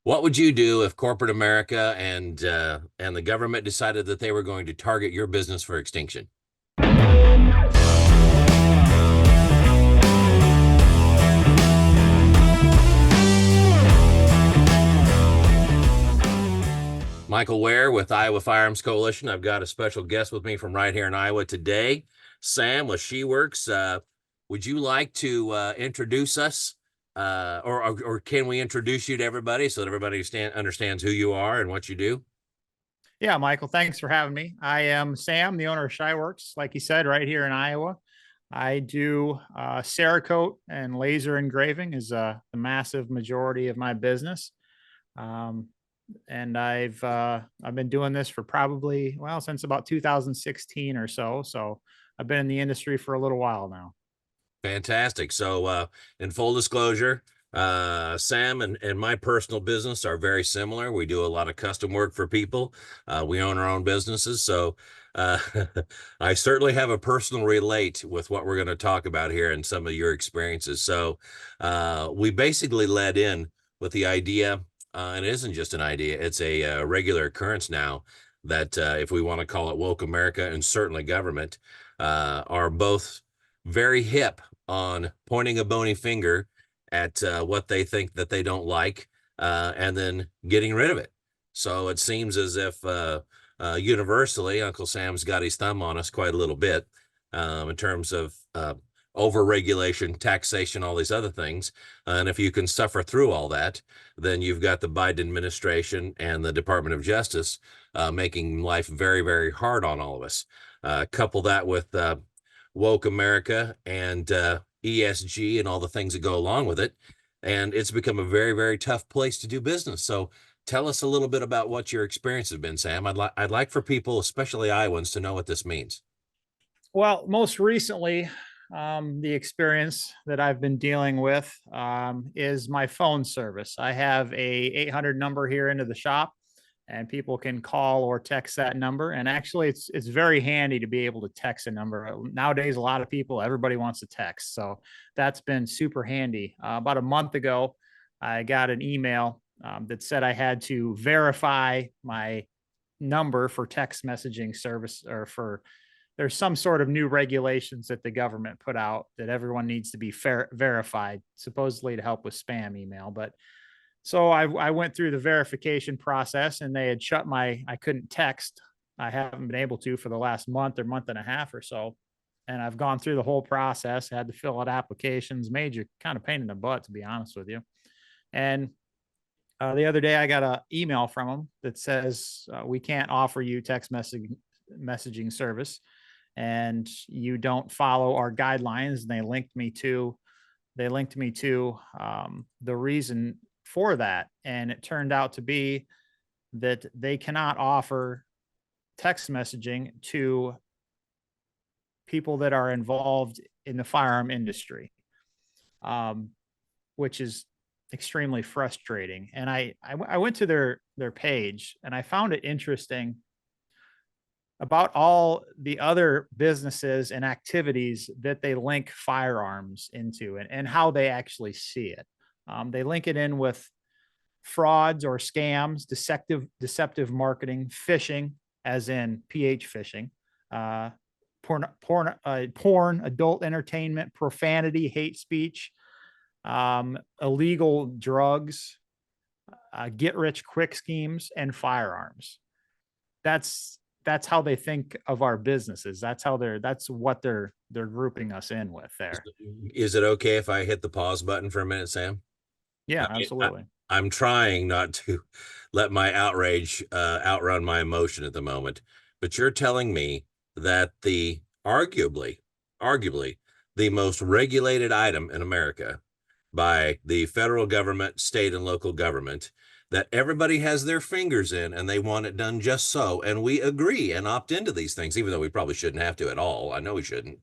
What would you do if corporate America and the government decided that they were going to target your business for extinction? Michael Ware with Iowa Firearms Coalition. I've got a special guest with me from right here in Iowa today, Sam with Schieuerks. Would you like to introduce us, or can we introduce you to everybody so that everybody understands who you are and what you do? Yeah, Michael, thanks for having me. I am Sam, the owner of Schieuerks, like you said, right here in Iowa. I do Cerakote and laser engraving is the massive majority of my business. Um, and I've been doing this for probably, well, since about 2016 or so. So I've been in the industry for a little while now. Fantastic. So, in full disclosure, Sam and my personal business are very similar. We do a lot of custom work for people. We own our own businesses. So, uh, I certainly have a personal relate with what we're going to talk about here and some of your experiences. So, we basically led in with the idea, and it isn't just an idea, it's a regular occurrence now that if we want to call it woke America and certainly government, are both very hip on pointing a bony finger at what they think that they don't like, and then getting rid of it. So it seems as if universally, Uncle Sam's got his thumb on us quite a little bit in terms of overregulation, taxation, all these other things. And if you can suffer through all that, then you've got the Biden administration and the Department of Justice making life very, very hard on all of us. Couple that with woke America and ESG and all the things that go along with it. And it's become a very, very tough place to do business. So tell us a little bit about what your experience has been, Sam. I'd like for people, especially Iowans, to know what this means. Well, most recently, the experience that I've been dealing with is my phone service. I have a 800 number here into the shop, and people can call or text that number. And actually, it's very handy to be able to text a number. Nowadays, a lot of people, everybody wants to text, so that's been super handy. About a month ago, I got an email that said I had to verify my number for text messaging service or for there's some sort of new regulations that the government put out that everyone needs to be verified, supposedly to help with spam email. But so I went through the verification process and they had shut I couldn't text. I haven't been able to for the last month or month and a half or so. And I've gone through the whole process, had to fill out applications, major kind of pain in the butt, to be honest with you. And the other day I got an email from them that says, we can't offer you text messaging service and you don't follow our guidelines. And they linked me to the reason for that. And it turned out to be that they cannot offer text messaging to people that are involved in the firearm industry, which is extremely frustrating. And I went to their page and I found it interesting about all the other businesses and activities that they link firearms into and how they actually see it. They link it in with frauds or scams, deceptive marketing, phishing, as in PH phishing, uh, porn, adult entertainment, profanity, hate speech, illegal drugs, get rich quick schemes, and firearms. That's how they think of our businesses. That's what they're grouping us in with there. Is it okay if I hit the pause button for a minute, Sam? Yeah, I, absolutely. I'm trying not to let my outrage outrun my emotion at the moment, but you're telling me that the arguably the most regulated item in America by the federal government, state, and local government that everybody has their fingers in and they want it done just so. And we agree and opt into these things, even though we probably shouldn't have to at all. I know we shouldn't,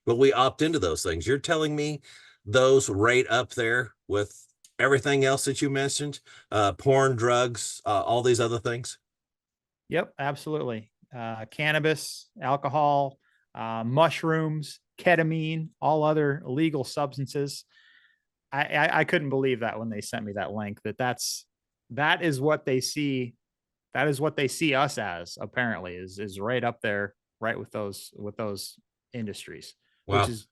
but we opt into those things. You're telling me those rate up there with everything else that you mentioned, porn, drugs, all these other things? Yep, absolutely. Cannabis, alcohol, mushrooms, ketamine, all other illegal substances. I couldn't believe that when they sent me that link. That's that is what they see. That is what they see us as, apparently, is right up there, right with those industries, which Well, is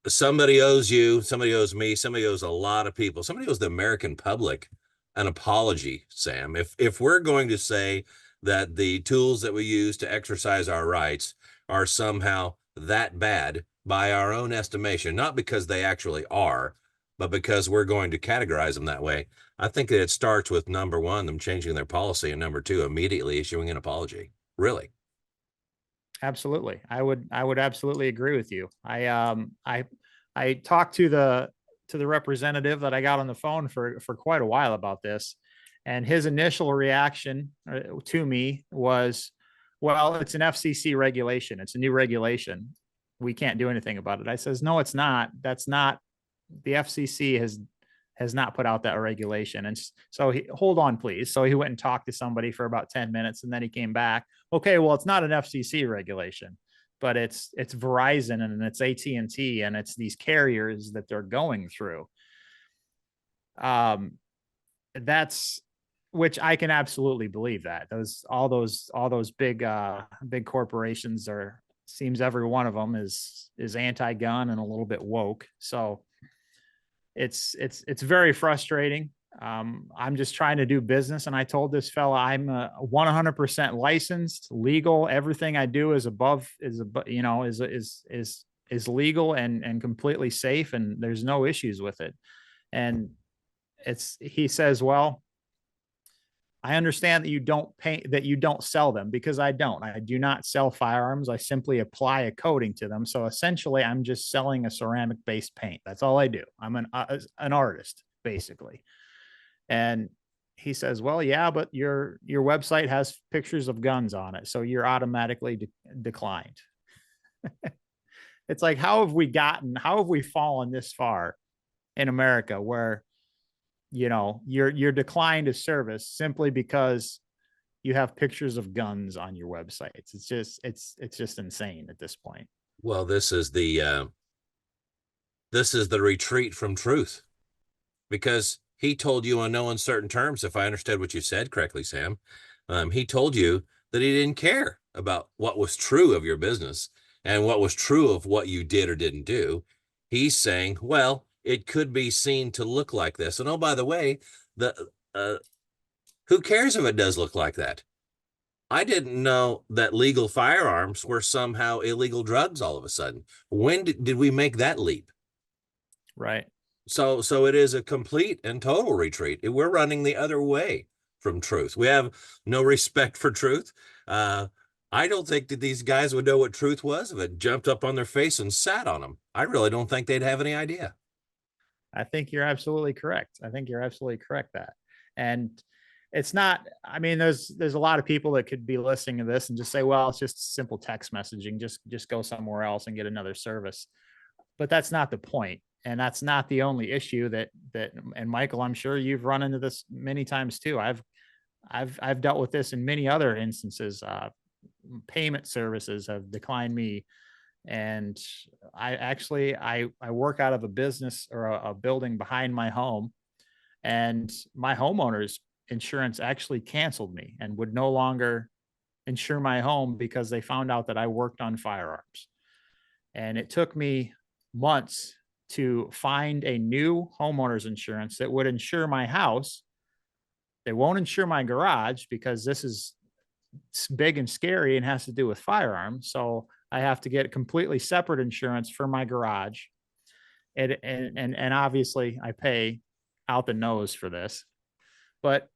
somebody owes you, somebody owes me, somebody owes a lot of people, somebody owes the American public an apology, Sam. If we're going to say that the tools that we use to exercise our rights are somehow that bad by our own estimation, not because they actually are, but because we're going to categorize them that way, I think that it starts with number one, them changing their policy, and number two, immediately issuing an apology. Really. absolutely. I would absolutely agree with you. I talked to the representative that I got on the phone for quite a while about this, and his initial reaction to me was, "Well, it's an FCC regulation. It's a new regulation. We can't do anything about it." I says, "No, it's not. That's not the FCC has not put out that regulation." And so hold on, please. So he went and talked to somebody for about 10 minutes, and then he came back. Okay, well, it's not an FCC regulation, but it's Verizon and it's AT&T and it's these carriers that they're going through. Um, that's which I can absolutely believe that all those big corporations are, seems every one of them is anti-gun and a little bit woke. So it's very frustrating. I'm just trying to do business, and I told this fella I'm 100% licensed, legal. Everything I do is above is legal and completely safe, and there's no issues with it. And he says, "Well, I understand that you don't paint, that you don't sell them," because I don't. I do not sell firearms. I simply apply a coating to them. So essentially, I'm just selling a ceramic based paint. That's all I do. I'm an artist, basically. And he says, "Well, yeah, but your website has pictures of guns on it, so you're automatically declined." It's like, how have we fallen this far in America where you're declined a service simply because you have pictures of guns on your websites? It's just insane at this point. Well, this is the retreat from truth, because he told you on no uncertain terms, if I understood what you said correctly, Sam, he told you that he didn't care about what was true of your business and what was true of what you did or didn't do. He's saying, well, it could be seen to look like this. And oh, by the way, the who cares if it does look like that? I didn't know that legal firearms were somehow illegal drugs all of a sudden. When did we make that leap? Right. So it is a complete and total retreat. We're running the other way from truth. We have no respect for truth. I don't think that these guys would know what truth was if it jumped up on their face and sat on them. I really don't think they'd have any idea. I think you're absolutely correct. I think you're absolutely correct that. And it's not, I mean, there's a lot of people that could be listening to this and just say, well, it's just simple text messaging. Just go somewhere else and get another service. But that's not the point. And that's not the only issue and Michael, I'm sure you've run into this many times too. I've dealt with this in many other instances. Payment services have declined me, and I work out of a business or a building behind my home, and my homeowner's insurance actually canceled me and would no longer insure my home because they found out that I worked on firearms. And it took me months to find a new homeowner's insurance that would insure my house. They won't insure my garage because this is big and scary and has to do with firearms. So I have to get completely separate insurance for my garage. And obviously I pay out the nose for this. But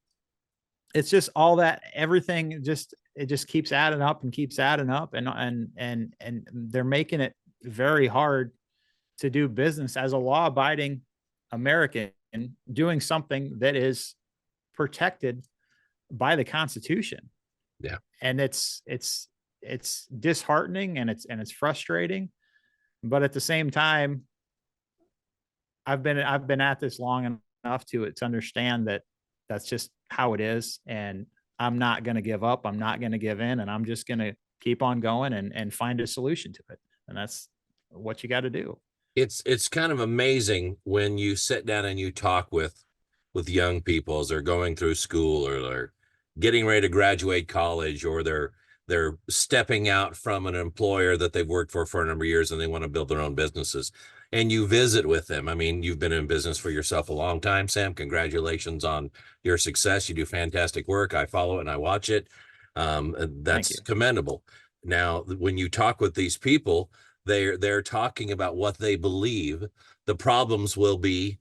it's just all that, everything just, it just keeps adding up and keeps adding up, and they're making it very hard to do business as a law abiding American doing something that is protected by the Constitution. Yeah. And it's disheartening, and it's frustrating, but at the same time, I've been at this long enough to understand that that's just how it is, and I'm not going to give up. I'm not going to give in, and I'm just going to keep on going and find a solution to it. And that's what you got to do. It's kind of amazing when you sit down and you talk with with young people as they're going through school, or they're getting ready to graduate college, or they're stepping out from an employer that they've worked for a number of years and they want to build their own businesses. And you visit with them. I mean, you've been in business for yourself a long time, Sam. Congratulations on your success. You do fantastic work. I follow it and I watch it. Thank That's you. commendable. Now, when you talk with these people, they're talking about what they believe the problems will be,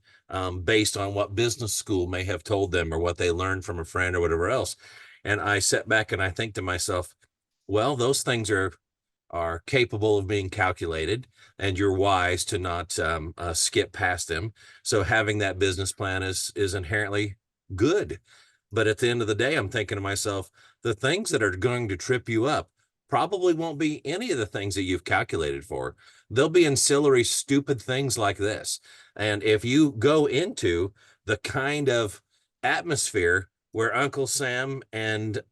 based on what business school may have told them or what they learned from a friend or whatever else. And I sit back and I think to myself, well, those things are capable of being calculated, and you're wise to not skip past them. So having that business plan is inherently good. But at the end of the day, I'm thinking to myself, the things that are going to trip you up probably won't be any of the things that you've calculated for. They'll be ancillary, stupid things like this. And if you go into the kind of atmosphere where Uncle Sam and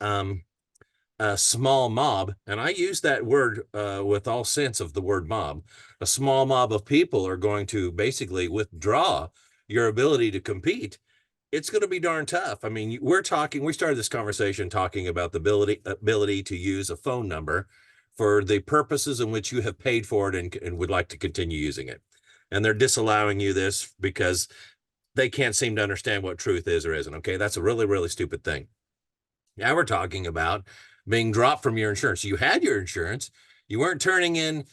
a small mob, and I use that word with all sense of the word mob, a small mob of people are going to basically withdraw your ability to compete, it's going to be darn tough. I mean, we started this conversation talking about the ability to use a phone number for the purposes in which you have paid for it and would like to continue using it. And they're disallowing you this because they can't seem to understand what truth is or isn't. Okay. That's a really, really stupid thing. Now we're talking about being dropped from your insurance. You had your insurance. You weren't turning in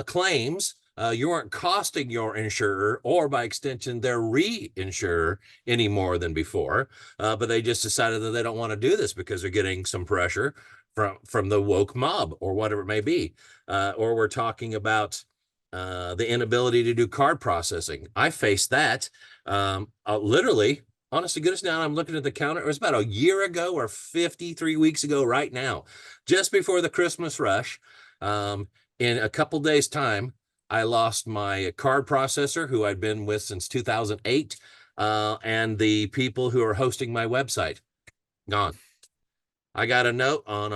claims. You weren't costing your insurer, or by extension, their reinsurer, any more than before. But they just decided that they don't want to do this because they're getting some pressure from the woke mob or whatever it may be. Or we're talking about the inability to do card processing. I faced that literally. Honest to goodness, now I'm looking at the counter. It was about a year ago or 53 weeks ago right now, just before the Christmas rush. In a couple days' time, I lost my card processor, who I'd been with since 2008, and the people who are hosting my website. Gone. I got a note on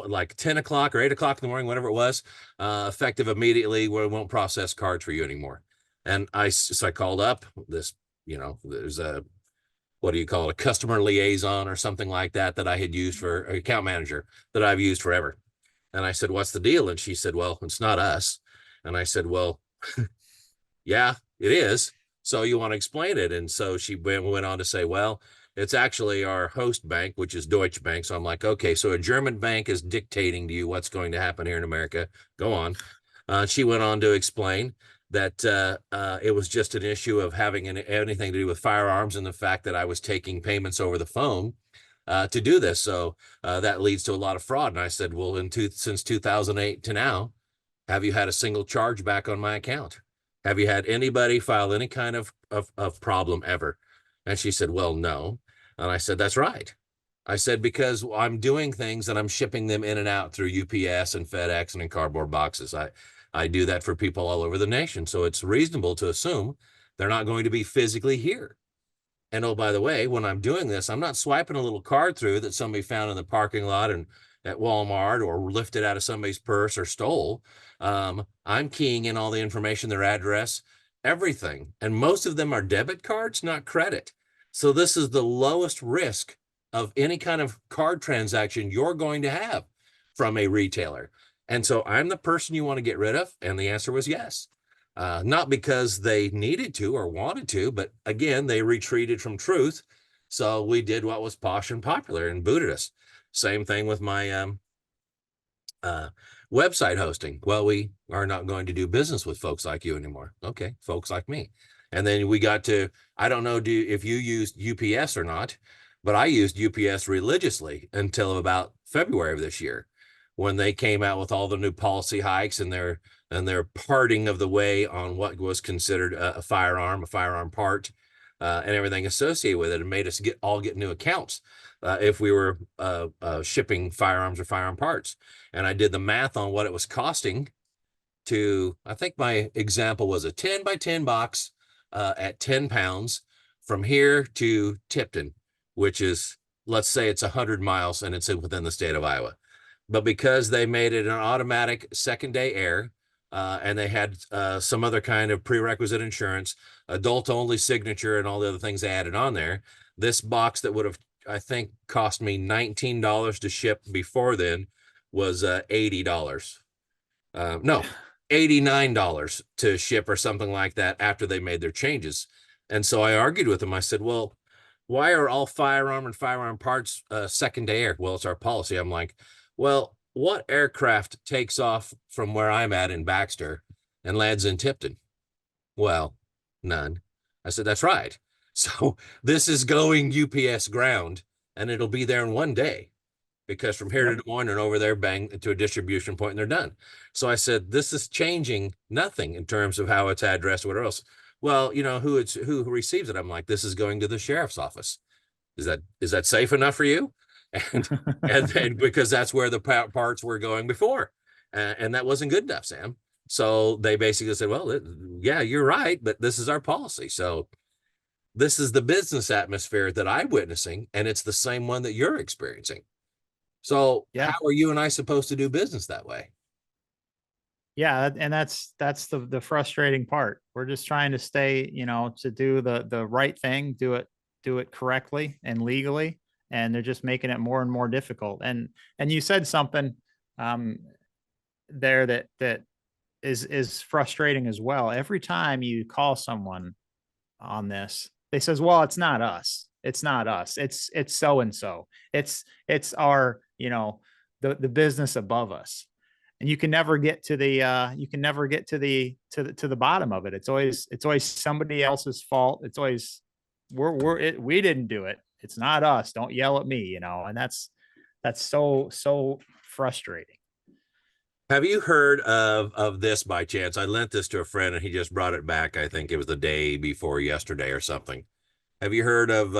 like 10 o'clock or 8 o'clock in the morning, whatever it was, effective immediately, where we won't process cards for you anymore. And so I called up this, there's a, what do you call it, a customer liaison or something like that I had used for account manager that I've used forever. And I said, what's the deal? And she said, well, it's not us. And I said, well, yeah, it is. So you want to explain it? And so she went on to say, well, it's actually our host bank, which is Deutsche Bank. So I'm like, okay, so a German bank is dictating to you what's going to happen here in America. Go on. She went on to explain that it was just an issue of having anything to do with firearms, and the fact that I was taking payments over the phone to do this. So that leads to a lot of fraud. And I said, well, since 2008 to now, have you had a single charge back on my account? Have you had anybody file any kind of problem ever? And she said, well, no. And I said, that's right. I said, because I'm doing things and I'm shipping them in and out through UPS and FedEx and in cardboard boxes. I do that for people all over the nation. So it's reasonable to assume they're not going to be physically here. And oh, by the way, when I'm doing this, I'm not swiping a little card through that somebody found in the parking lot and at Walmart, or lifted out of somebody's purse or stole. I'm keying in all the information, their address, everything. And most of them are debit cards, not credit. So this is the lowest risk of any kind of card transaction you're going to have from a retailer. And so I'm the person you want to get rid of. And the answer was yes. Not because they needed to or wanted to, but again, they retreated from truth. So we did what was posh and popular and booted us. Same thing with my website hosting. Well, we are not going to do business with folks like you anymore. Okay, folks like me. And then we got to, I don't know if you used UPS or not, but I used UPS religiously until about February of this year, when they came out with all the new policy hikes and their parting of the way on what was considered a firearm part, and everything associated with it, and made us get new accounts if we were shipping firearms or firearm parts. And I did the math on what it was costing I think my example was a 10 by 10 box at 10 pounds from here to Tipton, which is, let's say it's 100 miles and it's within the state of Iowa. But because they made it an automatic second day air, and they had some other kind of prerequisite insurance, adult only signature, and all the other things they added on there. This box that would have, I think, cost me $19 to ship before then was $80. No, $89 to ship or something like that after they made their changes. And so I argued with them. I said, well, why are all firearm and firearm parts second to air? Well, it's our policy. I'm like, well, what aircraft takes off from where I'm at in Baxter and lands in Tipton? Well, none. I said, that's right. So this is going UPS ground, and it'll be there in one day, because from here to Yep. Des Moines and over there, bang, to a distribution point, and they're done. So I said, this is changing nothing in terms of how it's addressed or whatever else. Well, you know, who receives it? I'm like, this is going to the sheriff's office. Is that safe enough for you? And and because that's where the parts were going before, and that wasn't good enough, Sam. So they basically said, well, yeah, you're right, but this is our policy. So this is the business atmosphere that I'm witnessing, and it's the same one that you're experiencing. So Yeah. how are you and I supposed to do business that way? Yeah, and that's the frustrating part. We're just trying to stay, to do the right thing, do it correctly and legally, and they're just making it more and more difficult. And you said something um there that is frustrating as well. Every time you call someone on this, they says, "Well, it's not us. It's not us. It's so and so. It's our, the business above us." And you can never get to the to the bottom of it. It's always somebody else's fault. It's always we didn't do it. It's not us. Don't yell at me, and that's so frustrating. Have you heard of this by chance? I lent this to a friend and he just brought it back. I think it was the day before yesterday or something. Have you heard of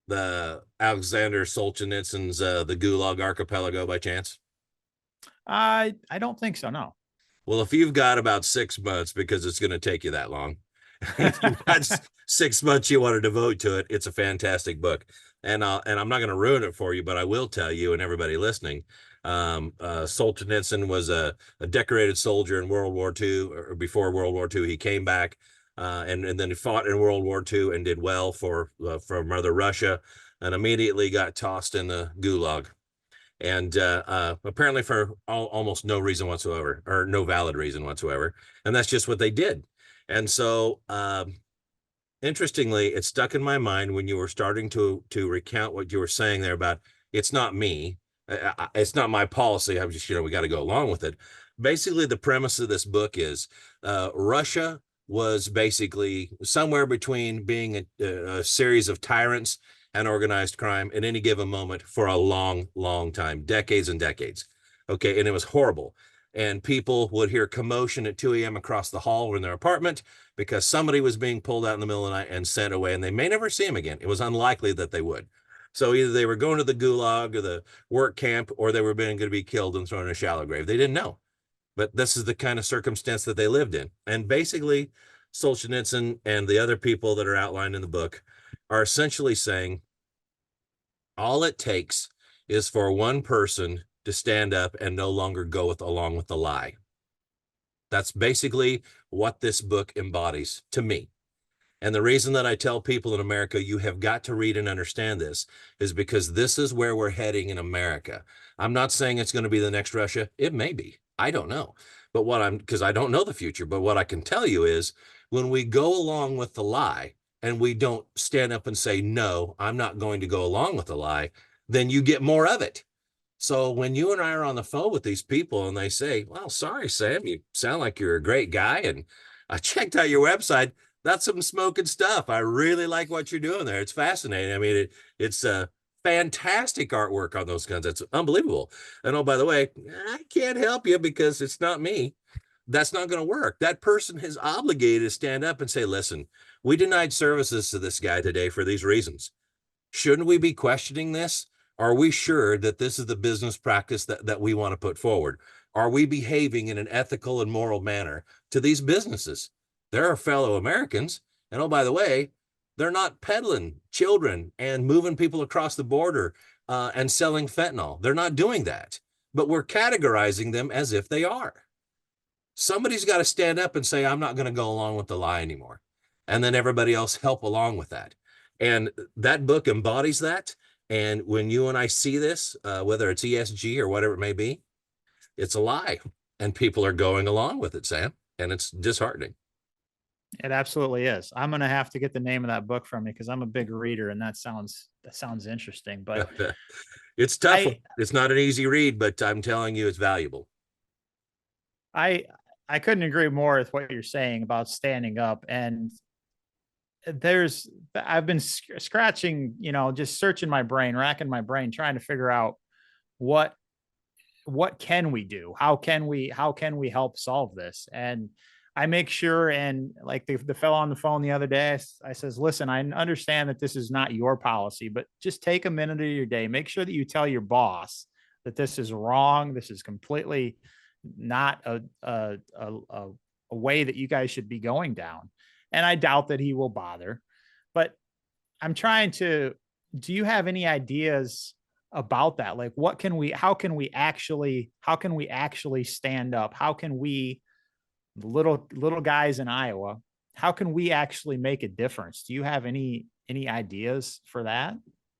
the Alexander Solzhenitsyn's The Gulag Archipelago by chance? I don't think so, no. Well, if you've got about 6 months, because it's going to take you that long, if you've got 6 months you want to devote to it, it's a fantastic book. And I'm not going to ruin it for you, but I will tell you and everybody listening. Solzhenitsyn was a decorated soldier in World War II, or before World War II. He came back and then he fought in World War II and did well for Mother Russia, and immediately got tossed in the Gulag. And apparently for almost no reason whatsoever, or no valid reason whatsoever. And that's just what they did. And so, interestingly, it stuck in my mind when you were starting to recount what you were saying there about it's not me, it's not my policy. I'm just, we got to go along with it. Basically, the premise of this book is Russia was basically somewhere between being a series of tyrants and organized crime at any given moment for a long, long time, decades and decades. Okay, and it was horrible. And people would hear commotion at 2 a.m. across the hall or in their apartment because somebody was being pulled out in the middle of the night and sent away, and they may never see him again. It was unlikely that they would. So either they were going to the gulag or the work camp, or they were going to be killed and thrown in a shallow grave. They didn't know. But this is the kind of circumstance that they lived in. And basically, Solzhenitsyn and the other people that are outlined in the book are essentially saying all it takes is for one person to stand up and no longer go along with the lie. That's basically what this book embodies to me. And the reason that I tell people in America, you have got to read and understand this, is because this is where we're heading in America. I'm not saying it's going to be the next Russia. It may be. I don't know. But because I don't know the future, but what I can tell you is when we go along with the lie and we don't stand up and say, no, I'm not going to go along with the lie, then you get more of it. So when you and I are on the phone with these people and they say, well, sorry, Sam, you sound like you're a great guy, and I checked out your website. That's some smoking stuff. I really like what you're doing there. It's fascinating. I mean, it's fantastic artwork on those guns. That's unbelievable. And oh, by the way, I can't help you because it's not me. That's not going to work. That person is obligated to stand up and say, listen, we denied services to this guy today for these reasons. Shouldn't we be questioning this? Are we sure that this is the business practice that we want to put forward? Are we behaving in an ethical and moral manner to these businesses? They're our fellow Americans. And oh, by the way, they're not peddling children and moving people across the border and selling fentanyl. They're not doing that. But we're categorizing them as if they are. somebody's got to stand up and say, I'm not going to go along with the lie anymore. And then everybody else help along with that. And that book embodies that. And when you and I see this, whether it's ESG or whatever it may be, it's a lie. And people are going along with it, Sam. And it's disheartening. It absolutely is. I'm gonna have to get the name of that book from you because I'm a big reader, and that sounds interesting. But It's tough. I It's not an easy read, but I'm telling you, it's valuable. I I couldn't agree more with what you're saying about standing up. And I've been scratching, just searching my brain, racking my brain, trying to figure out what what can we do? How can we help solve this? And I make sure, and like the fellow on the phone the other day, I says, listen, I understand that this is not your policy, but just take a minute of your day. Make sure that you tell your boss that this is wrong. This is completely not a way that you guys should be going down. And I doubt that he will bother. But I'm trying to, do you have any ideas about that? Like how can we actually stand up? How can we, the little guys in Iowa, how can we actually make a difference? Do you have any ideas for that?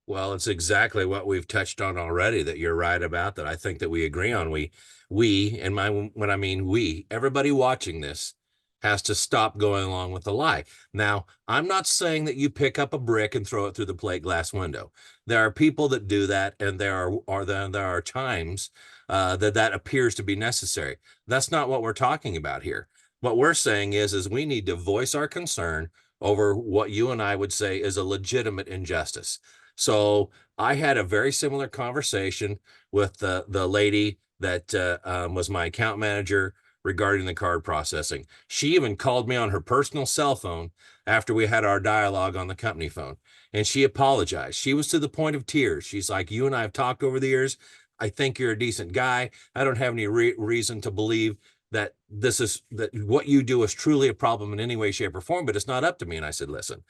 Well, it's exactly what we've touched on already that you're right about, that I think that we agree on. And when I mean we, everybody watching this has to stop going along with the lie. Now, I'm not saying that you pick up a brick and throw it through the plate glass window. There are people that do that, and there are times that appears to be necessary. That's not what we're talking about here. What we're saying is we need to voice our concern over what you and I would say is a legitimate injustice. So I had a very similar conversation with the lady that was my account manager regarding the card processing. She even called me on her personal cell phone after we had our dialogue on the company phone, and she apologized. She was to the point of tears. She's like, you and I have talked over the years. I think you're a decent guy. I don't have any reason to believe that that what you do is truly a problem in any way, shape, or form, but it's not up to me. And I said, listen,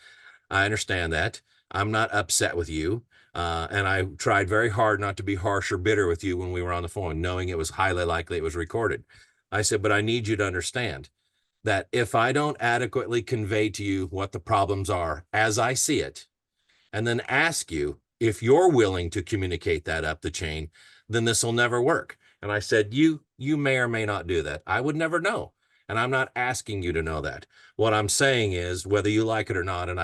I understand that. I'm not upset with you. And I tried very hard not to be harsh or bitter with you when we were on the phone, knowing it was highly likely it was recorded. I said, but I need you to understand that if I don't adequately convey to you what the problems are as I see it, and then ask you if you're willing to communicate that up the chain, then this will never work. And I said, you may or may not do that. I would never know. And I'm not asking you to know that. What I'm saying is, whether you like it or not, and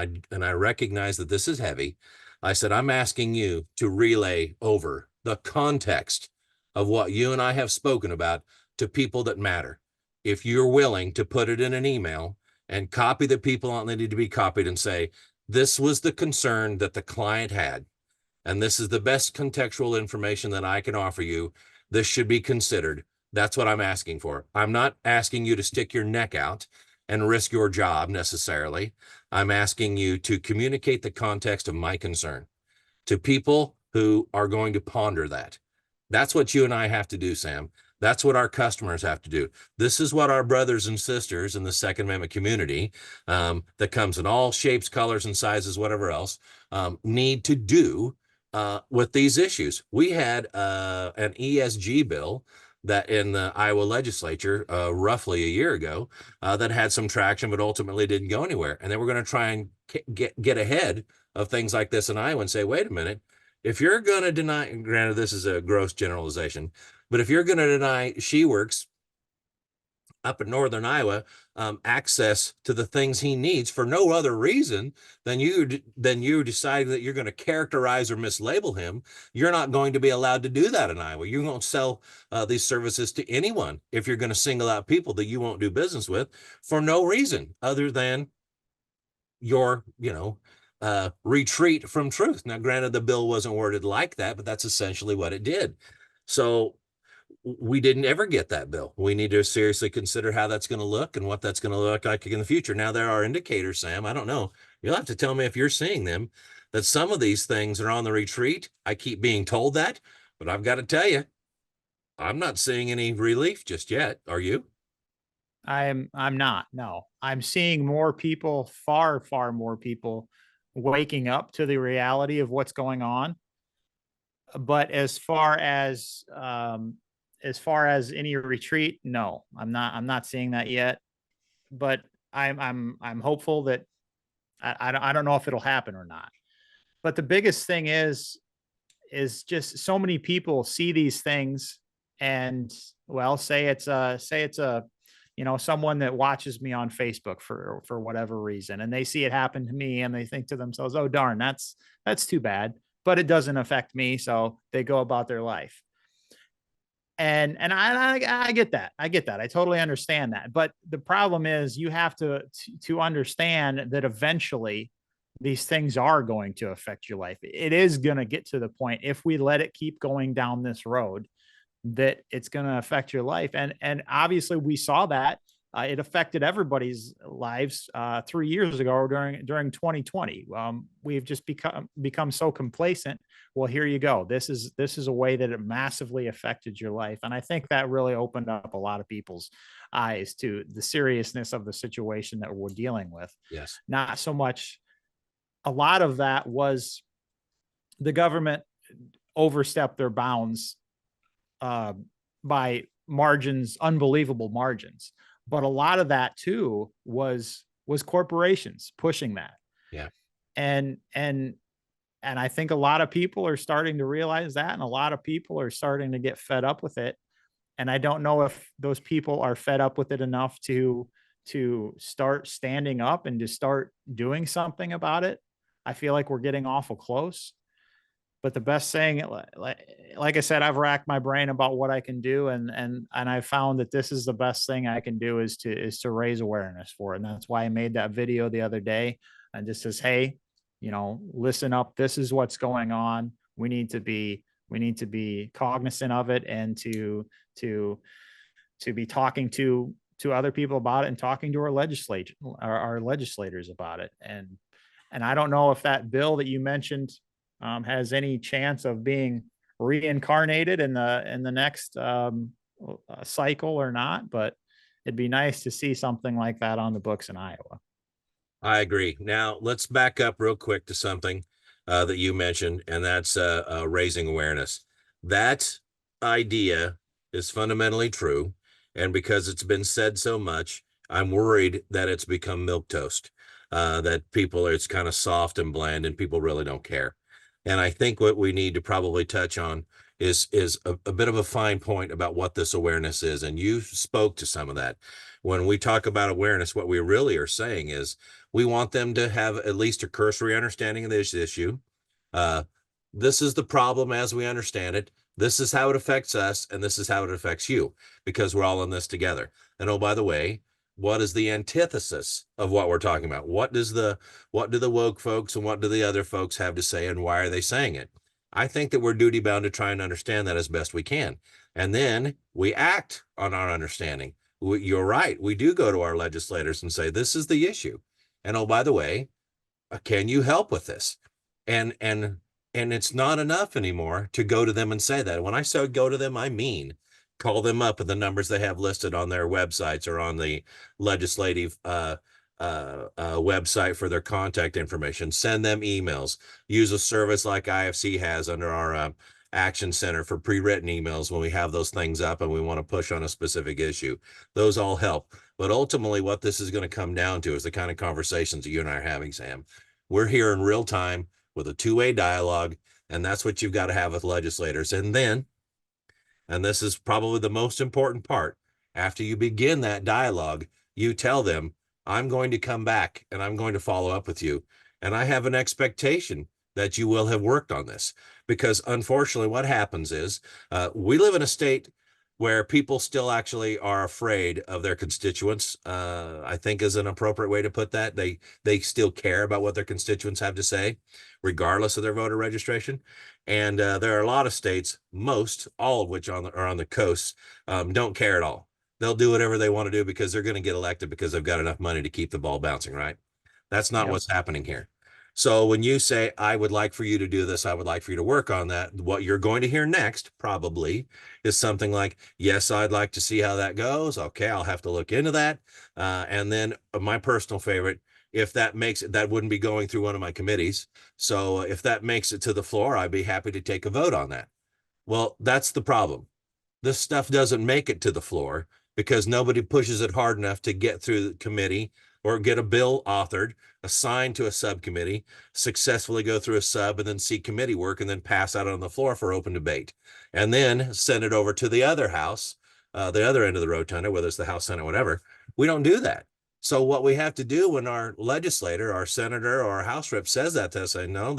I recognize that this is heavy, I said, I'm asking you to relay over the context of what you and I have spoken about to people that matter. If you're willing to put it in an email and copy the people on that need to be copied and say, this was the concern that the client had, and this is the best contextual information that I can offer you. This should be considered. That's what I'm asking for. I'm not asking you to stick your neck out and risk your job necessarily. I'm asking you to communicate the context of my concern to people who are going to ponder that. That's what you and I have to do, Sam. That's what our customers have to do. This is what our brothers and sisters in the Second Amendment community, that comes in all shapes, colors, and sizes, whatever else, need to do with these issues. We had an ESG bill that in the Iowa legislature roughly a year ago that had some traction, but ultimately didn't go anywhere. And then we're going to try and get ahead of things like this in Iowa and say, wait a minute, if you're going to deny, granted, this is a gross generalization, but if you're going to deny Schiwerks up in northern Iowa access to the things he needs for no other reason than you deciding that you're going to characterize or mislabel him, you're not going to be allowed to do that in Iowa. You won't sell these services to anyone if you're going to single out people that you won't do business with for no reason other than your, retreat from truth. Now, granted, the bill wasn't worded like that, but that's essentially what it did. So we didn't ever get that bill. We need to seriously consider how that's going to look and what that's going to look like in the future. Now, there are indicators, Sam. I don't know. You'll have to tell me if you're seeing them, that some of these things are on the retreat. I keep being told that, but I've got to tell you, I'm not seeing any relief just yet. Are you? I'm not. No. I'm seeing more people, far more people waking up to the reality of what's going on. But as far as as far as any retreat, no, I'm not seeing that yet, but I'm hopeful that I don't know if it'll happen or not. But the biggest thing is just so many people see these things and, well, say it's a someone that watches me on Facebook for whatever reason, and they see it happen to me and they think to themselves, oh darn, that's too bad, but it doesn't affect me, so they go about their life. And I get that. I get that. I totally understand that. But the problem is you have to understand that eventually these things are going to affect your life. It is going to get to the point, if we let it keep going down this road, that it's going to affect your life. And obviously we saw that it affected everybody's lives 3 years ago during 2020. We've just become so complacent. Well, here you go. This is a way that it massively affected your life, and I think that really opened up a lot of people's eyes to the seriousness of the situation that we're dealing with. Yes. Not so much. A lot of that was the government overstepped their bounds uh, by margins, unbelievable margins. But a lot of that too was corporations pushing that. Yeah. And I think a lot of people are starting to realize that, and a lot of people are starting to get fed up with it. And I don't know if those people are fed up with it enough to start standing up and to start doing something about it. I feel like we're getting awful close. But the best thing, like I said, I've racked my brain about what I can do, and I found that this is the best thing I can do is to raise awareness for it. And that's why I made that video the other day and just says, hey, listen up. This is what's going on. We need to be cognizant of it, and to be talking to other people about it, and talking to our legislators about it. And I don't know if that bill that you mentioned has any chance of being reincarnated in the next cycle or not, but it'd be nice to see something like that on the books in Iowa. I agree. Now let's back up real quick to something that you mentioned, and that's raising awareness. That idea is fundamentally true, and because it's been said so much, I'm worried that it's become milk toast. That it's kind of soft and bland, and people really don't care. And I think what we need to probably touch on is a bit of a fine point about what this awareness is. And you spoke to some of that. When we talk about awareness, what we really are saying is we want them to have at least a cursory understanding of this issue. This is the problem as we understand it. This is how it affects us, and this is how it affects you, because we're all in this together. And oh, by the way, what is the antithesis of what we're talking about? What do the woke folks and what do the other folks have to say, and why are they saying it? I think that we're duty bound to try and understand that as best we can. And then we act on our understanding. You're right. We do go to our legislators and say, this is the issue. And oh, by the way, can you help with this? And it's not enough anymore to go to them and say that. When I say go to them, I mean call them up at the numbers they have listed on their websites or on the legislative website for their contact information. Send them emails. Use a service like IFC has under our Action Center for pre-written emails when we have those things up and we want to push on a specific issue. Those all help. But ultimately, what this is going to come down to is the kind of conversations that you and I are having, Sam. We're here in real time with a two-way dialogue, and that's what you've got to have with legislators. And then, and this is probably the most important part, after you begin that dialogue, you tell them, I'm going to come back and I'm going to follow up with you. And I have an expectation that you will have worked on this, because unfortunately what happens is we live in a state where people still actually are afraid of their constituents. I think is an appropriate way to put that. They still care about what their constituents have to say, regardless of their voter registration. And there are a lot of states, all of which are on the coast, don't care at all. They'll do whatever they want to do because they're going to get elected because they've got enough money to keep the ball bouncing, right? That's not what's happening here. So when you say, I would like for you to do this, I would like for you to work on that, what you're going to hear next probably is something like, yes, I'd like to see how that goes. Okay, I'll have to look into that. And then my personal favorite, if that makes it, that wouldn't be going through one of my committees. So if that makes it to the floor, I'd be happy to take a vote on that. Well, that's the problem. this stuff doesn't make it to the floor because nobody pushes it hard enough to get through the committee or get a bill authored, assigned to a subcommittee, successfully go through a sub, and then see committee work, and then pass out on the floor for open debate, and then send it over to the other house, the other end of the rotunda, whether it's the House, Senate, whatever. We don't do that. So what we have to do when our legislator, our senator, or our House rep says that to us, I know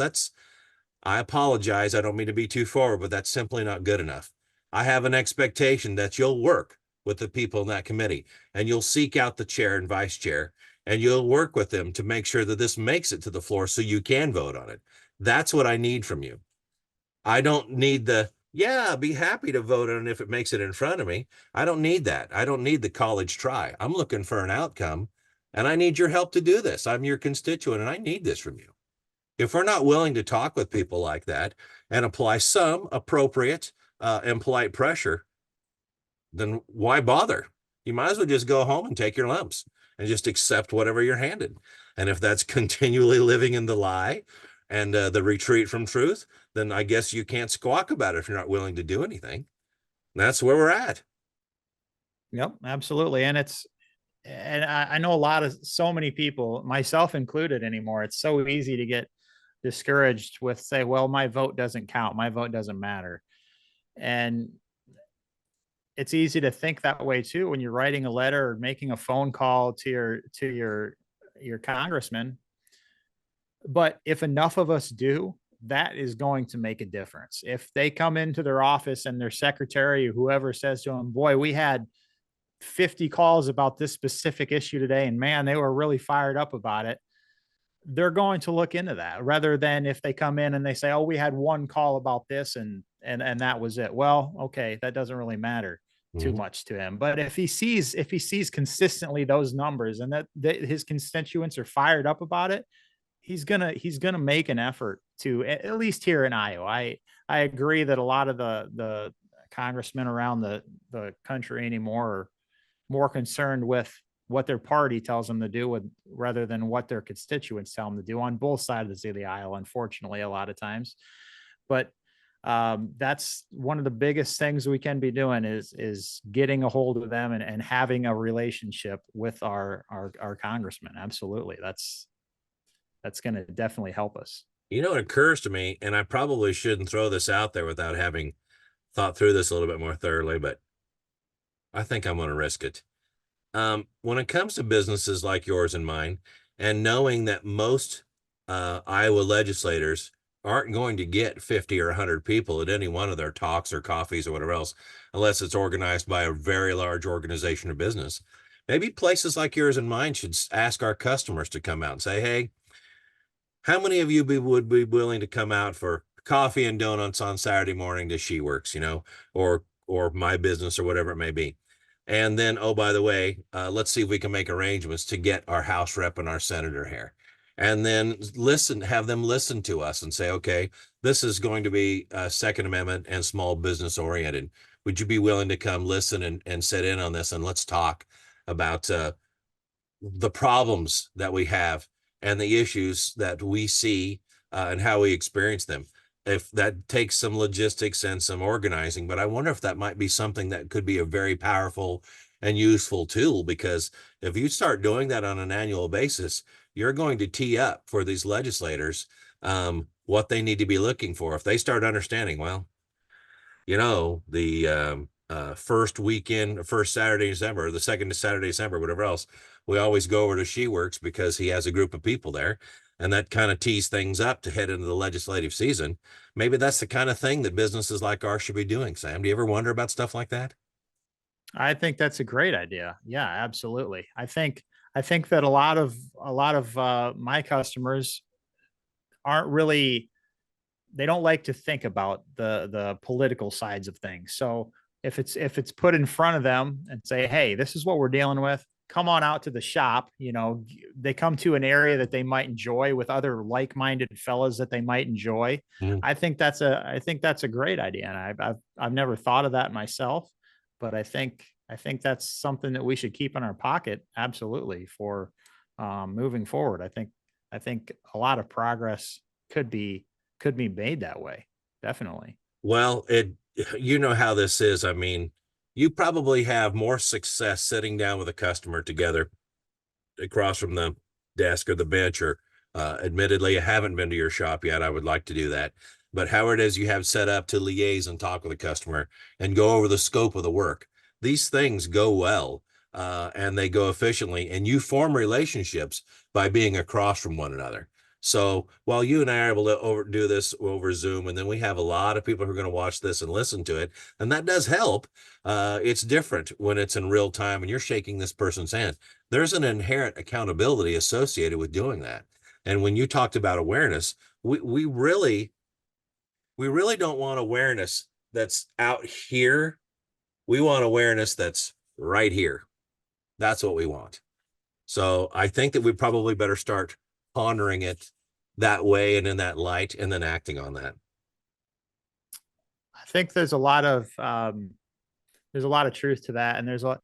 I apologize. I don't mean to be too forward, but that's simply not good enough. I have an expectation that you'll work with the people in that committee, and you'll seek out the chair and vice chair, and you'll work with them to make sure that this makes it to the floor so you can vote on it. That's what I need from you. I don't need yeah, be happy to vote on it if it makes it in front of me. I don't need that. I don't need the college try. I'm looking for an outcome, and I need your help to do this. I'm your constituent, and I need this from you. If we're not willing to talk with people like that and apply some appropriate and polite pressure, then why bother? You might as well just go home and take your lumps and just accept whatever you're handed. And if that's continually living in the lie and the retreat from truth, then I guess you can't squawk about it if you're not willing to do anything. That's where we're at. Yep, absolutely. And I know so many people, myself included anymore. It's so easy to get discouraged with say, well, my vote doesn't count. My vote doesn't matter. And it's easy to think that way too when you're writing a letter or making a phone call to your congressman. But if enough of us do, that is going to make a difference. If they come into their office and their secretary or whoever says to them, boy, we had 50 calls about this specific issue today, and man, they were really fired up about it. They're going to look into that rather than if they come in and they say, oh, we had one call about this and that was it. Well, okay, that doesn't really matter too much to him. But if he sees consistently those numbers and that his constituents are fired up about it, he's gonna make an effort to, at least here in Iowa. I agree that a lot of the congressmen around the country anymore are more concerned with what their party tells them to do rather than what their constituents tell them to do on both sides of the aisle, unfortunately, a lot of times. But that's one of the biggest things we can be doing is getting a hold of them and having a relationship with our congressman. Absolutely. That's going to definitely help us. You know, it occurs to me, and I probably shouldn't throw this out there without having thought through this a little bit more thoroughly, but I think I'm going to risk it. When it comes to businesses like yours and mine, and knowing that most Iowa legislators aren't going to get 50 or 100 people at any one of their talks or coffees or whatever else, unless it's organized by a very large organization or business, maybe places like yours and mine should ask our customers to come out and say, hey, how many of you would be willing to come out for coffee and donuts on Saturday morning to Schieuerks, or my business or whatever it may be? And then, oh, by the way, let's see if we can make arrangements to get our House rep and our senator here. And then have them listen to us and say, okay, this is going to be Second Amendment and small business oriented. Would you be willing to come listen and sit in on this? And let's talk about the problems that we have and the issues that we see and how we experience them. If that takes some logistics and some organizing, but I wonder if that might be something that could be a very powerful and useful tool, because if you start doing that on an annual basis, you're going to tee up for these legislators what they need to be looking for. If they start understanding, well, the first Saturday in December, or the second Saturday in December, whatever else, we always go over to Schieuerks because he has a group of people there. And that kind of tees things up to head into the legislative season. Maybe that's the kind of thing that businesses like ours should be doing. Sam, do you ever wonder about stuff like that? I think that's a great idea. Yeah, absolutely. I think that a lot of my customers aren't really, they don't like to think about the political sides of things. So if it's put in front of them and say, hey, this is what we're dealing with, come on out to the shop. They come to an area that they might enjoy with other like-minded fellas that they might enjoy. Mm. I think that's a great idea, and I've never thought of that myself, but I think that's something that we should keep in our pocket. Absolutely, for moving forward. I think a lot of progress could be made that way. Definitely. Well, you know how this is. I mean, you probably have more success sitting down with a customer together across from the desk or the bench, or admittedly, I haven't been to your shop yet. I would like to do that. But how it is you have set up to liaise and talk with the customer and go over the scope of the work. These things go well, and they go efficiently, and you form relationships by being across from one another. So while you and I are able to do this over Zoom, and then we have a lot of people who are going to watch this and listen to it, and that does help. It's different when it's in real time and you're shaking this person's hand. There's an inherent accountability associated with doing that. And when you talked about awareness, we really don't want awareness that's out here. We want awareness that's right here. That's what we want. So I think that we probably better start pondering it that way and in that light, and then acting on that. I think there's a lot of truth to that, and there's a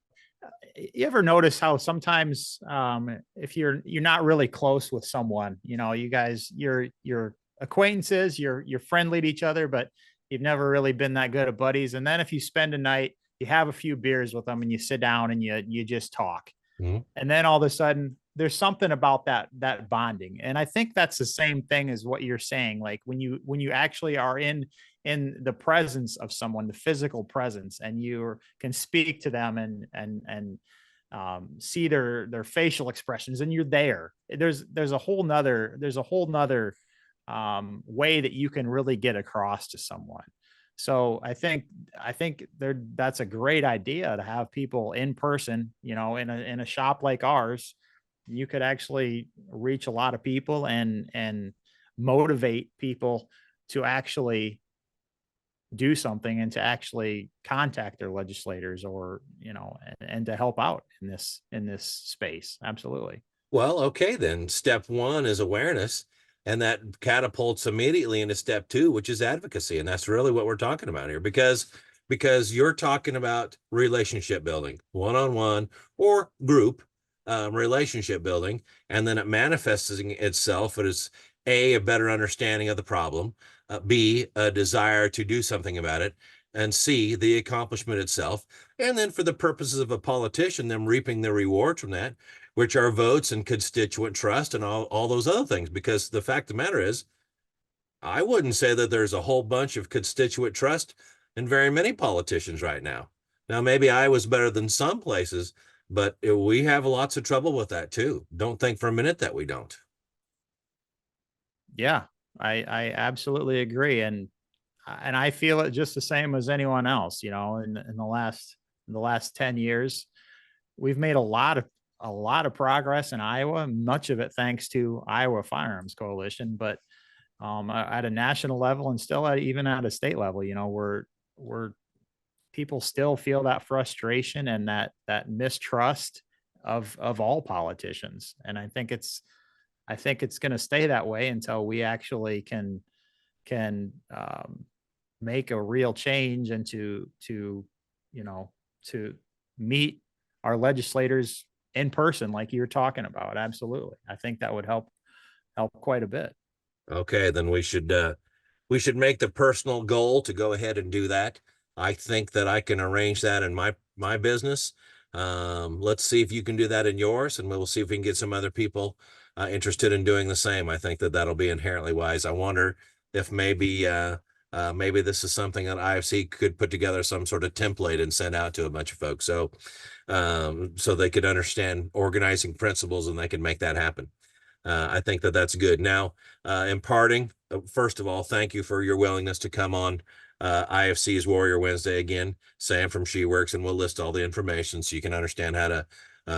you ever notice how sometimes if you're not really close with someone, you know, you guys you're acquaintances, you're friendly to each other, but you've never really been that good of buddies. And then if you spend a night, you have a few beers with them and you sit down and you just talk. Mhm. And then all of a sudden there's something about that bonding. And I think that's the same thing as what you're saying. Like when you actually are in the presence of someone, the physical presence, and you can speak to them and see their facial expressions, and you're there. There's a whole nother way that you can really get across to someone. So I think that's a great idea to have people in person, you know, in a shop like ours. You could actually reach a lot of people and motivate people to actually do something and to actually contact their legislators, or you know, and to help out in this space. Absolutely. Well, okay, then step one is awareness, and that catapults immediately into step two, which is advocacy. And that's really what we're talking about here, because you're talking about relationship building, one-on-one or group relationship building, and then it manifests itself as a better understanding of the problem, B, a desire to do something about it, and C, the accomplishment itself. And then for the purposes of a politician, them reaping the rewards from that, which are votes and constituent trust and all those other things. Because the fact of the matter is, I wouldn't say that there's a whole bunch of constituent trust in very many politicians right now. Now, maybe Iowa's better than some places, but we have lots of trouble with that too. Don't think for a minute that we don't. Yeah, I absolutely agree, and I feel it just the same as anyone else. You know, in the last 10 years, we've made a lot of progress in Iowa. Much of it thanks to Iowa Firearms Coalition, but at a national level and still even at a state level, you know, we're people still feel that frustration and that mistrust of all politicians, and I think it's going to stay that way until we actually can make a real change, and to you know, to meet our legislators in person like you're talking about. Absolutely, I think that would help quite a bit. Okay, then we should make the personal goal to go ahead and do that. I think that I can arrange that in my business. Let's see if you can do that in yours, and we'll see if we can get some other people interested in doing the same. I think that that'll be inherently wise. I wonder if maybe this is something that IFC could put together some sort of template and send out to a bunch of folks, so they could understand organizing principles and they can make that happen. I think that that's good. Now, imparting, first of all, thank you for your willingness to come on IFC's Warrior Wednesday again. Sam from Schieuerks, and we'll list all the information so you can understand how to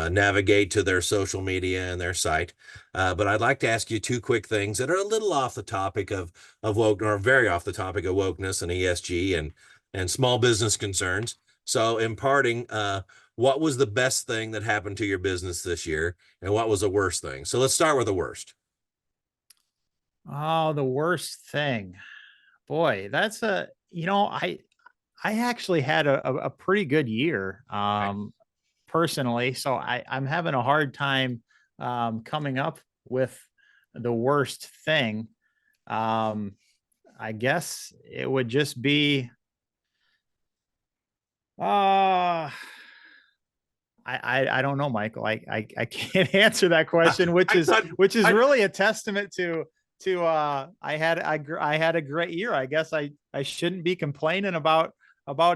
navigate to their social media and their site. But I'd like to ask you two quick things that are a little off the topic of woke, or very off the topic of wokeness and ESG and small business concerns. So, imparting, what was the best thing that happened to your business this year, and what was the worst thing? So let's start with the worst. Oh, the worst thing, boy, that's a you know, I actually had a pretty good year, personally. So I'm having a hard time coming up with the worst thing. Um, I guess it would just be Uh, I don't know, Michael. I can't answer that question, I thought which is I really a testament to I had a great year. I guess I shouldn't be complaining about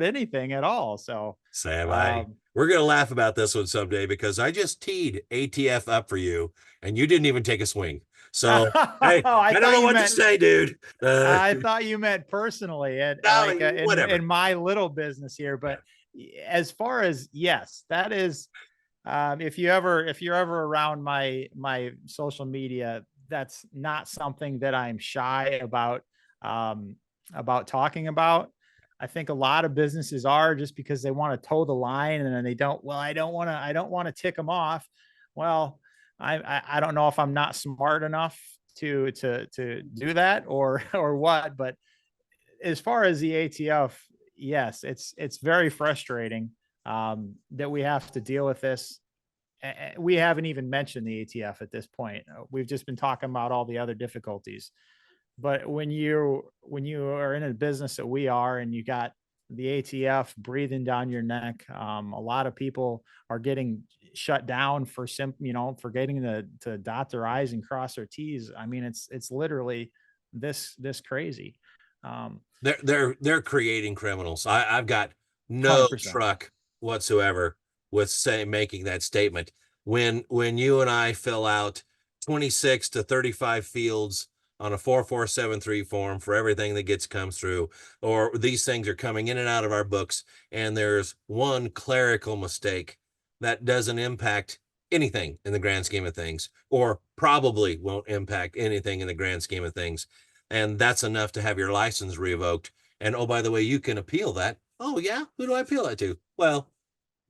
anything at all. So Sam, um we're gonna laugh about this one someday because I just teed ATF up for you and you didn't even take a swing. So hey, I I don't thought know you what to meant say, dude. I thought you meant personally and like No, in whatever. my little business here, but as far as yes, that is if you're ever around my social media, that's not something that I'm shy about talking about. I think a lot of businesses are just because they want to toe the line and then they don't. Well, I don't want to tick them off. Well, I don't know if I'm not smart enough to do that or or what, but as far as the ATF, yes, it's very frustrating that we have to deal with this. We haven't even mentioned the ATF at this point. We've just been talking about all the other difficulties. But when you are in a business that we are, and you got the ATF breathing down your neck, a lot of people are getting shut down for forgetting to dot their I's and cross their T's. I mean, it's literally this crazy. Um, They're creating criminals. I've got no 100%. truck whatsoever with say making that statement. When you and I fill out 26 to 35 fields on a 4473 form for everything that comes through, or these things are coming in and out of our books, and there's one clerical mistake that doesn't impact anything in the grand scheme of things, or probably won't impact anything in the grand scheme of things, and that's enough to have your license revoked. And oh, by the way, you can appeal that. Oh, yeah? Who do I appeal that to? Well,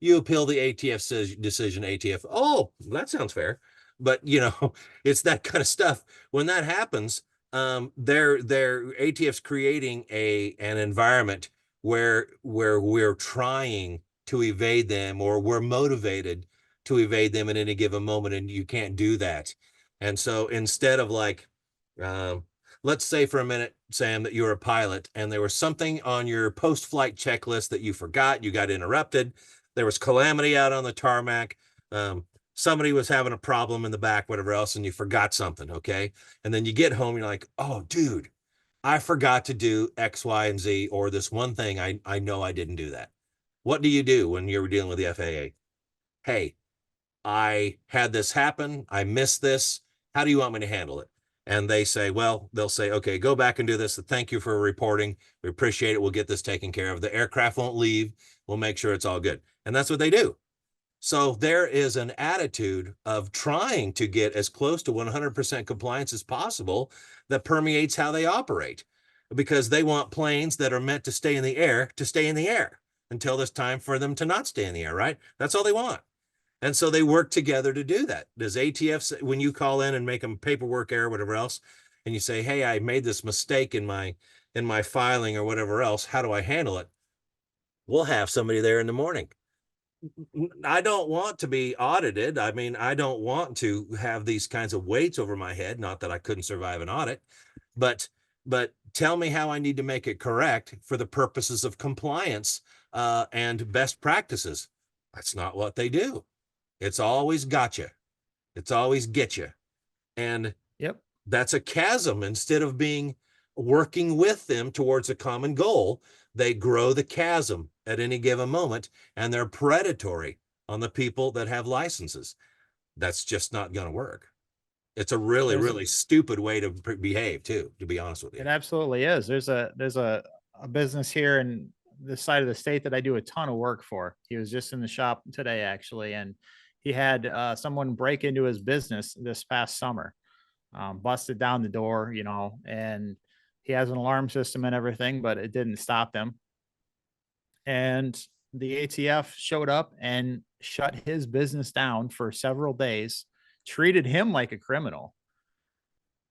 you appeal the ATF decision, ATF. Oh, that sounds fair. But, it's that kind of stuff. When that happens, their ATF's creating an environment where we're trying to evade them, or we're motivated to evade them at any given moment, and you can't do that. And so instead of like, um, let's say for a minute, Sam, that you're a pilot and there was something on your post-flight checklist that you forgot, you got interrupted, there was calamity out on the tarmac, somebody was having a problem in the back, whatever else, and you forgot something, okay? And then you get home, you're like, oh, dude, I forgot to do X, Y, and Z, or this one thing, I know I didn't do that. What do you do when you're dealing with the FAA? Hey, I had this happen. I missed this. How do you want me to handle it? And they say, well, they'll say, okay, go back and do this. Thank you for reporting. We appreciate it. We'll get this taken care of. The aircraft won't leave. We'll make sure it's all good. And that's what they do. So there is an attitude of trying to get as close to 100% compliance as possible that permeates how they operate, because they want planes that are meant to stay in the air to stay in the air until there's time for them to not stay in the air, right? That's all they want. And so they work together to do that. Does ATF, when you call in and make them paperwork error, whatever else, and you say, hey, I made this mistake in my filing or whatever else, how do I handle it? We'll have somebody there in the morning. I don't want to be audited. I mean, I don't want to have these kinds of weights over my head. Not that I couldn't survive an audit, but tell me how I need to make it correct for the purposes of compliance and best practices. That's not what they do. It's always gotcha. It's always get you. And Yep. that's a chasm. Instead of being working with them towards a common goal, they grow the chasm at any given moment, and they're predatory on the people that have licenses. That's just not going to work. It's a really, There's really stupid way to behave too, to be honest with you. It absolutely is. There's a business here in this side of the state that I do a ton of work for. He was just in the shop today actually, and he had someone break into his business this past summer, busted down the door, and he has an alarm system and everything, but it didn't stop them. And the ATF showed up and shut his business down for several days, treated him like a criminal,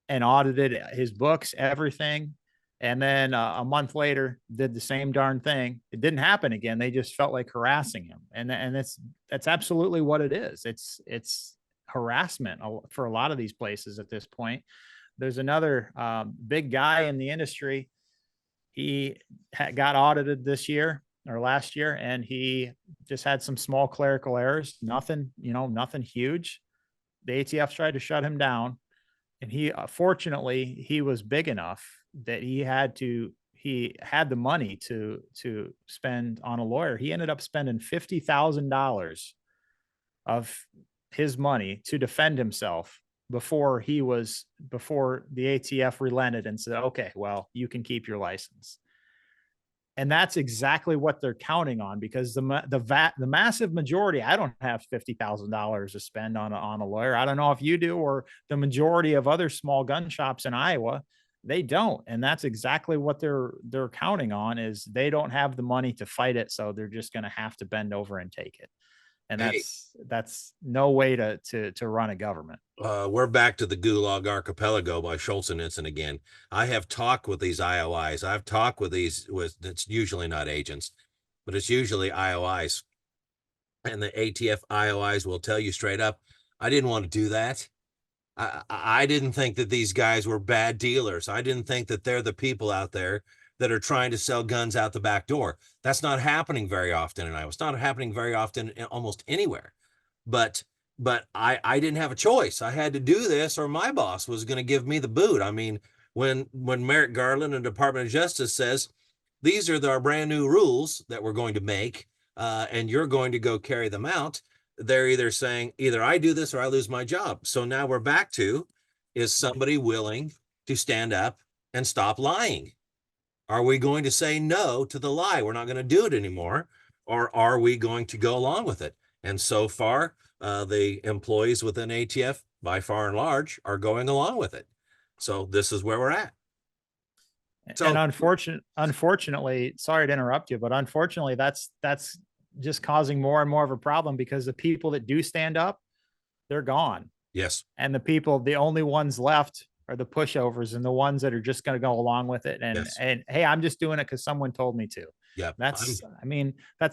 and audited his books, everything. And then a month later, did the same darn thing. It didn't happen again. They just felt like harassing him, and that's absolutely what it is. It's harassment for a lot of these places at this point. There's another big guy in the industry. He got audited this year. or last year, and he just had some small clerical errors, nothing, nothing huge. The ATF tried to shut him down, and he fortunately he was big enough that he had the money to spend on a lawyer. He ended up spending $50,000 of his money to defend himself before the ATF relented and said, okay, well, you can keep your license. And that's exactly what they're counting on, because the massive majority, I don't have $50,000 to spend on a lawyer. I don't know if you do, or the majority of other small gun shops in Iowa, they don't. And that's exactly what they're counting on, is they don't have the money to fight it. So they're just going to have to bend over and take it. And Hey, that's no way to run a government. we're back to the Gulag Archipelago by Scholzenitz again. I have talked with these IOIs. I've talked with it's usually not agents, but it's usually IOIs. And the ATF IOIs will tell you straight up, I didn't want to do that. I didn't think that these guys were bad dealers. I didn't think that they're the people out there that are trying to sell guns out the back door. That's not happening very often in Iowa. It's not happening very often in almost anywhere. But I didn't have a choice. I had to do this, or my boss was going to give me the boot. I mean, when Merrick Garland and Department of Justice says these are our brand new rules that we're going to make, and you're going to go carry them out, they're either saying either I do this or I lose my job. So now we're back to, is somebody willing to stand up and stop lying? Are we going to say no to the lie? We're not going to do it anymore. Or are we going to go along with it? And so far, the employees within ATF, by far and large, are going along with it. So this is where we're at. So, And unfortunately, sorry to interrupt you, but unfortunately, that's just causing more and more of a problem, because the people that do stand up, they're gone. yes. And the only ones left are the pushovers, and the ones that are just going to go along with it. Yes. And hey, I'm just doing it because someone told me to. Yeah. That's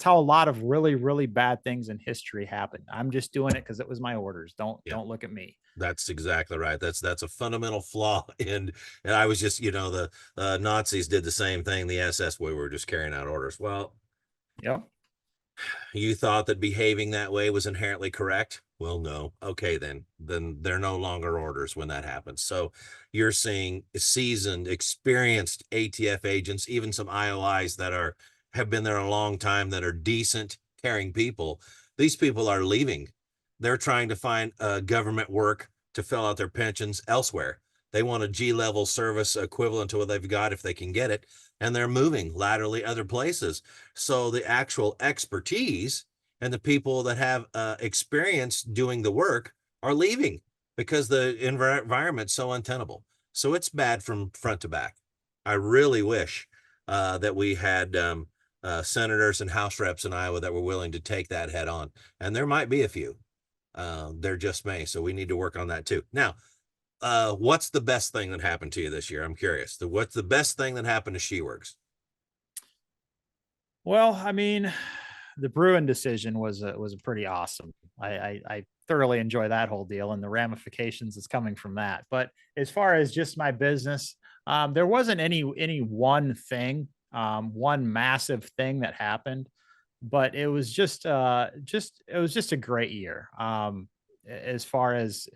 how a lot of really, really bad things in history happen. I'm just doing it because it was my orders. Don't look at me. That's exactly right. That's a fundamental flaw. And I was just, the Nazis did the same thing. The SS, we were just carrying out orders. Well, Yep. you thought that behaving that way was inherently correct? Well, no. Okay, then they're no longer orders when that happens. So you're seeing seasoned, experienced ATF agents, even some IOIs that have been there a long time, that are decent, caring people. These people are leaving. They're trying to find government work to fill out their pensions elsewhere. They want a G-level service equivalent to what they've got if they can get it, and they're moving laterally other places. So the actual expertise and the people that have experience doing the work are leaving because the environment's so untenable. So it's bad from front to back. I really wish that we had senators and House reps in Iowa that were willing to take that head on. And there might be a few. There just may. So we need to work on that too. Now, what's the best thing that happened to you this year? I'm curious. What's the best thing that happened to Schiwerks? Well, I mean, the Bruin decision was a pretty awesome. I thoroughly enjoy that whole deal and the ramifications that's coming from that. But as far as just my business, there wasn't any one thing, one massive thing that happened, but it was just a great year. As far as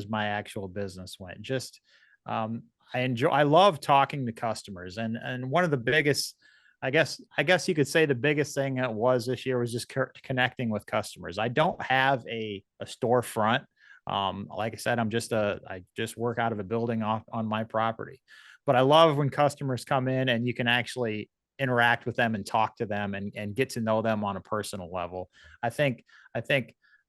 my actual business went, just I love talking to customers, and one of the biggest, I guess you could say the biggest thing that was this year was just connecting with customers. I don't have a storefront. Like I said, I just work out of a building off on my property, but I love when customers come in and you can actually interact with them and talk to them and get to know them on a personal level. I think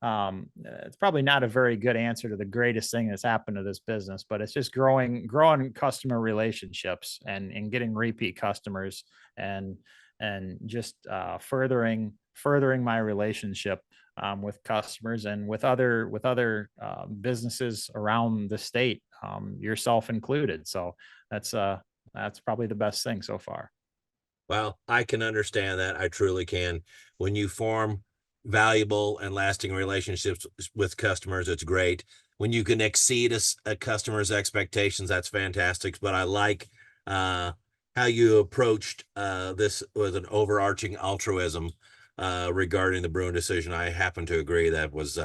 it's probably not a very good answer to the greatest thing that's happened to this business, but it's just growing customer relationships and getting repeat customers and just furthering my relationship with customers and with other businesses around the state, yourself included. So that's probably the best thing so far. Well, I can understand that. I truly can. When you form valuable and lasting relationships with customers, it's great. When you can exceed a customer's expectations, that's fantastic. But I like how you approached this with an overarching altruism regarding the Bruin decision. I happen to agree that was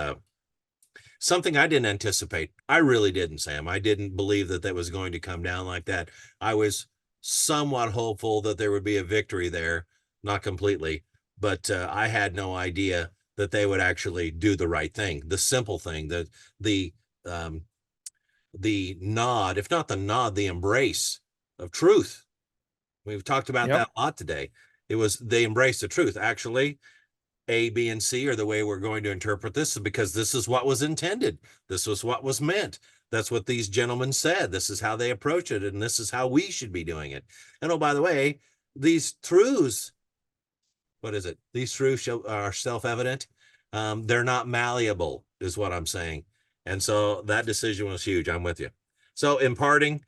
something I didn't anticipate. I really didn't, Sam. I didn't believe that that was going to come down like that. I was somewhat hopeful that there would be a victory there, not completely, but I had no idea that they would actually do the right thing, the simple thing, the um, the nod, if not the nod, the embrace of truth. We've talked about Yep. that a lot today. It was they embrace the truth. Actually, A, B, and C are the way we're going to interpret this because this is what was intended. This was what was meant. That's what these gentlemen said. This is how they approach it, and this is how we should be doing it. And oh, by the way, these truths, what is it? These truths are self-evident. They're not malleable, is what I'm saying. And so that decision was huge. I'm with you. So in parting,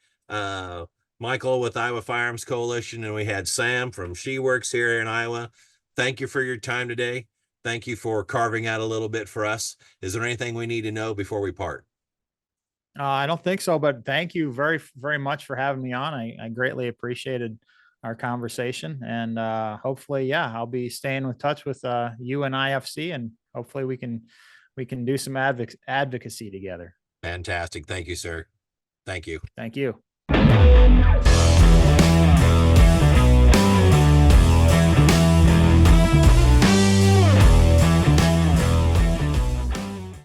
Michael with Iowa Firearms Coalition, and we had Sam from Schieuerks here in Iowa. Thank you for your time today. Thank you for carving out a little bit for us. Is there anything we need to know before we part? I don't think so, but thank you very, very much for having me on. I greatly appreciated our conversation, and hopefully, yeah, I'll be staying with touch with you and IFC, and hopefully we can do some advocacy together. Fantastic. Thank you, sir. Thank you. Thank you.